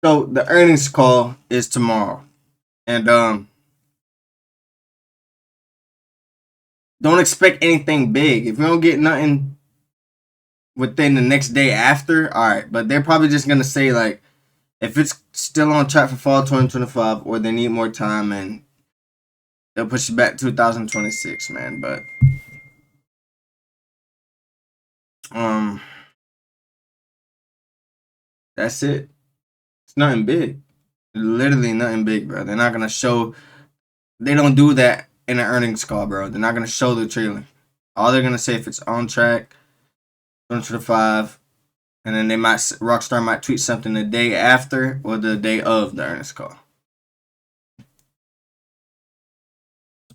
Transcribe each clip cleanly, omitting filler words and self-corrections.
So the earnings call is tomorrow, and don't expect anything big. If you don't get nothing within the next day after, all right. But they're probably just gonna say like if it's still on track for fall 2025, or they need more time, and they'll push it back to 2026, man. But um, that's it. It's nothing big. Literally nothing big, bro. They're not gonna show. They don't do that in an earnings call, bro. They're not gonna show the trailer. All they're gonna say if it's on track, 2025, and then Rockstar might tweet something the day after or the day of the earnings call.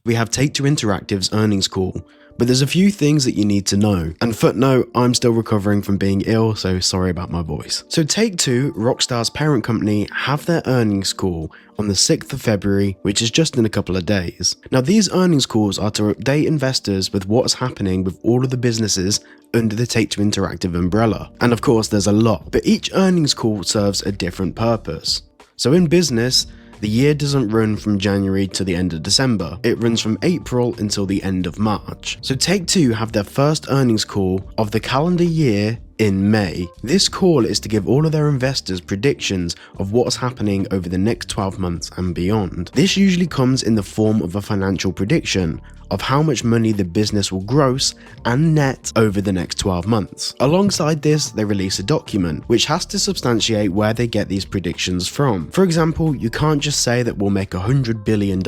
We have Take-Two Interactive's earnings call, but there's a few things that you need to know. And footnote, I'm still recovering from being ill, so sorry about my voice. So Take-Two, Rockstar's parent company, have their earnings call on the 6th of February, which is just in a couple of days. Now these earnings calls are to update investors with what's happening with all of the businesses under the Take-Two Interactive umbrella. And of course there's a lot, but each earnings call serves a different purpose. So in business, the year doesn't run from January to the end of December, it runs from April until the end of March. So Take-Two have their first earnings call of the calendar year in May. This call is to give all of their investors predictions of what's happening over the next 12 months and beyond. This usually comes in the form of a financial prediction of how much money the business will gross and net over the next 12 months. Alongside this, they release a document which has to substantiate where they get these predictions from. For example, you can't just say that we'll make $100 billion,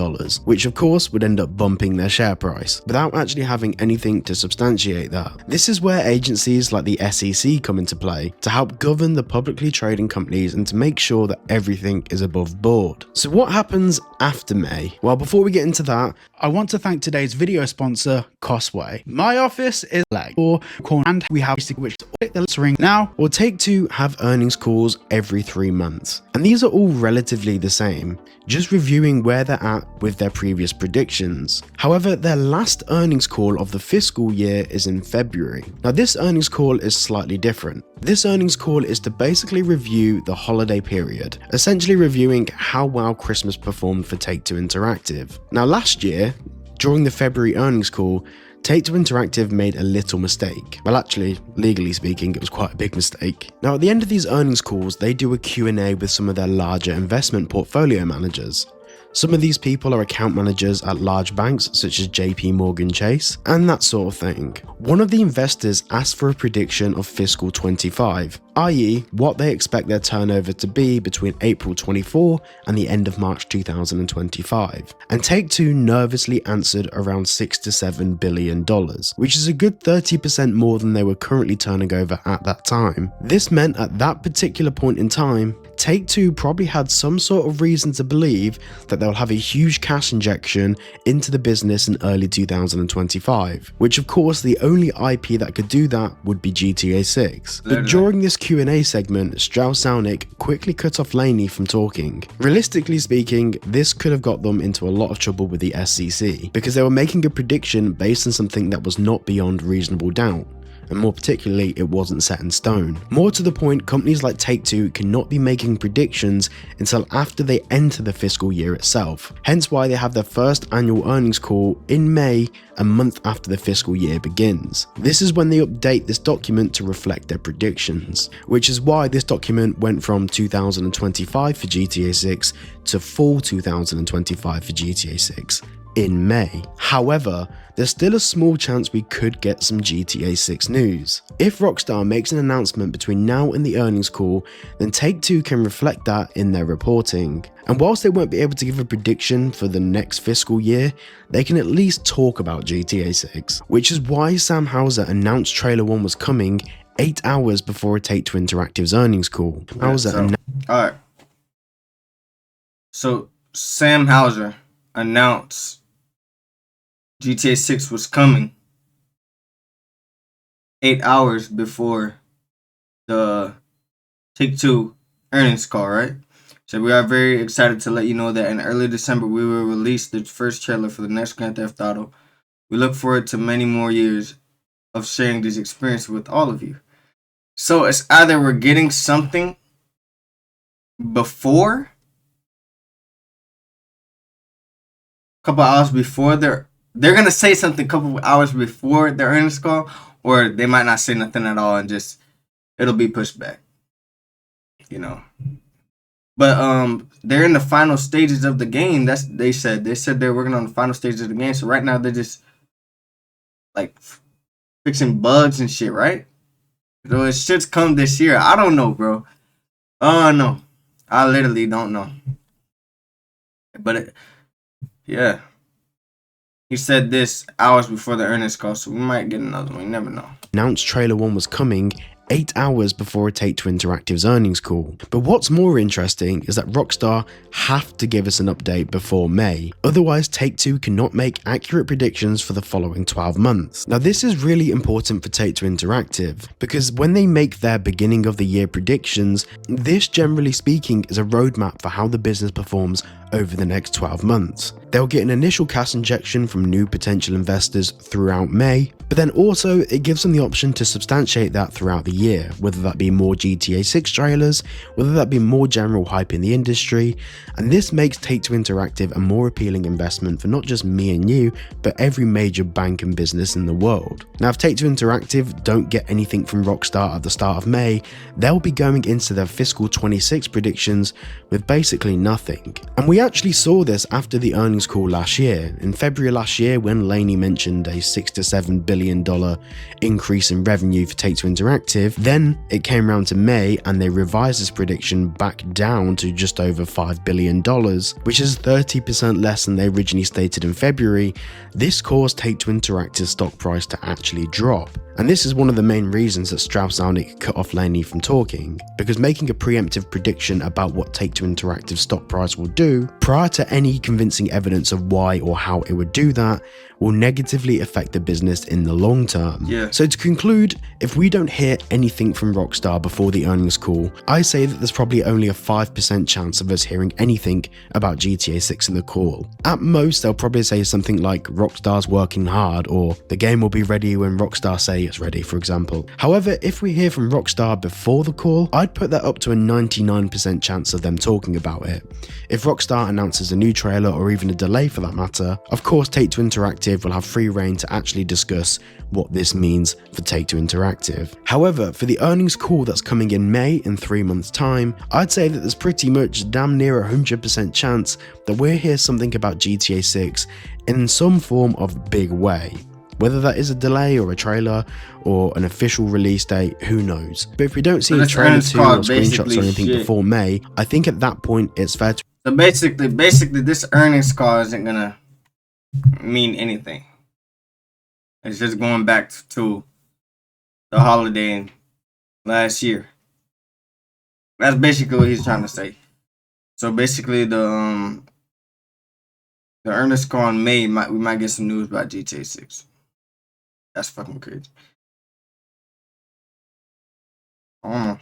which of course would end up bumping their share price, without actually having anything to substantiate that. This is where agencies like the SEC come into play to help govern the publicly trading companies and to make sure that everything is above board. So what happens after May? Well, before we get into that, I want to thank today's video sponsor, Cosway. My office is lag or corn, and we have which the ring now. Or Take-Two have earnings calls every 3 months, and these are all relatively the same, just reviewing where they're at with their previous predictions. However, their last earnings call of the fiscal year is in February. Now this earnings call is slightly different. This earnings call is to basically review the holiday period, essentially reviewing how well Christmas performed for Take-Two Interactive. Now last year, during the February earnings call, Take-Two Interactive made a little mistake. Well actually, legally speaking, it was quite a big mistake. Now at the end of these earnings calls, they do a Q&A with some of their larger investment portfolio managers. Some of these people are account managers at large banks such as JP Morgan Chase and that sort of thing. One of the investors asked for a prediction of fiscal 25, i.e. what they expect their turnover to be between April 24 and the end of March 2025. And Take-Two nervously answered around $6 to $7 billion, which is a good 30% more than they were currently turning over at that time. This meant at that particular point in time, Take-Two probably had some sort of reason to believe that they'll have a huge cash injection into the business in early 2025, which of course the only IP that could do that would be GTA 6. But during this Q&A segment, Strauss-Zelnick quickly cut off Laney from talking. Realistically speaking, this could have got them into a lot of trouble with the SEC, because they were making a prediction based on something that was not beyond reasonable doubt. And more particularly, it wasn't set in stone. More to the point, companies like Take-Two cannot be making predictions until after they enter the fiscal year itself, hence why they have their first annual earnings call in May, a month after the fiscal year begins. This is when they update this document to reflect their predictions, which is why this document went from 2025 for GTA 6 to fall 2025 for GTA 6. In May. However, there's still a small chance we could get some GTA 6 news. If Rockstar makes an announcement between now and the earnings call, then Take-Two can reflect that in their reporting. And whilst they won't be able to give a prediction for the next fiscal year, they can at least talk about GTA 6, which is why Sam Houser announced Trailer 1 was coming 8 hours before Take-Two Interactive's earnings call. Alright. So Sam Houser announced GTA 6 was coming 8 hours before the Take-Two earnings call, right? So we are very excited to let you know that in early December we will release the first trailer for the next Grand Theft Auto. We look forward to many more years of sharing these experiences with all of you. So it's either we're getting something before, couple hours before they're gonna say something a couple hours before their earnings call, or they might not say nothing at all and just it'll be pushed back, you know. But they're in the final stages of the game. That's they said they're working on the final stages of the game. So right now they're just like fixing bugs and shit, right? So it should come this year. I don't know, bro. Oh no, I literally don't know. But yeah, he said this hours before the earnings call, so we might get another one. You never know. Announced trailer 1 was coming 8 hours before Take-Two Interactive's earnings call. But what's more interesting is that Rockstar have to give us an update before May, otherwise Take-Two cannot make accurate predictions for the following 12 months. Now this is really important for Take-Two Interactive, because when they make their beginning of the year predictions, this generally speaking is a roadmap for how the business performs over the next 12 months. They'll get an initial cash injection from new potential investors throughout May, but then also it gives them the option to substantiate that throughout the year, whether that be more GTA 6 trailers, whether that be more general hype in the industry, and this makes Take-Two Interactive a more appealing investment for not just me and you, but every major bank and business in the world. Now if Take-Two Interactive don't get anything from Rockstar at the start of May, they'll be going into their fiscal 26 predictions with basically nothing. And we actually saw this after the earnings call last year. In February last year, when Laney mentioned a $6 to $7 billion increase in revenue for Take-Two Interactive, then it came around to May and they revised this prediction back down to just over $5 billion, which is 30% less than they originally stated in February. This caused Take-Two Interactive's stock price to actually drop. And this is one of the main reasons that Strauss Zelnick cut off Laney from talking, because making a preemptive prediction about what Take-Two Interactive stock price will do, prior to any convincing evidence of why or how it would do that, will negatively affect the business in the long term. Yeah. So to conclude, if we don't hear anything from Rockstar before the earnings call, I say that there's probably only a 5% chance of us hearing anything about GTA 6 in the call. At most, they'll probably say something like Rockstar's working hard, or the game will be ready when Rockstar say it's ready, for example. However, if we hear from Rockstar before the call, I'd put that up to a 99% chance of them talking about it. If Rockstar announces a new trailer or even a delay for that matter, of course Take-Two Interactive will have free reign to actually discuss what this means for Take-Two Interactive. However, for the earnings call that's coming in May in 3 months time, I'd say that there's pretty much damn near 100% chance that we'll hear something about GTA 6 in some form of big way. Whether that is a delay or a trailer or an official release date, who knows. But if we don't see a trailer 2 or screenshots or anything before May, I think at that point it's fair to... So basically this earnings call isn't gonna mean anything. It's just going back to the holiday last year. That's basically what he's trying to say. So basically the earnings call in May we might get some news about GTA 6. That's fucking crazy. I don't know.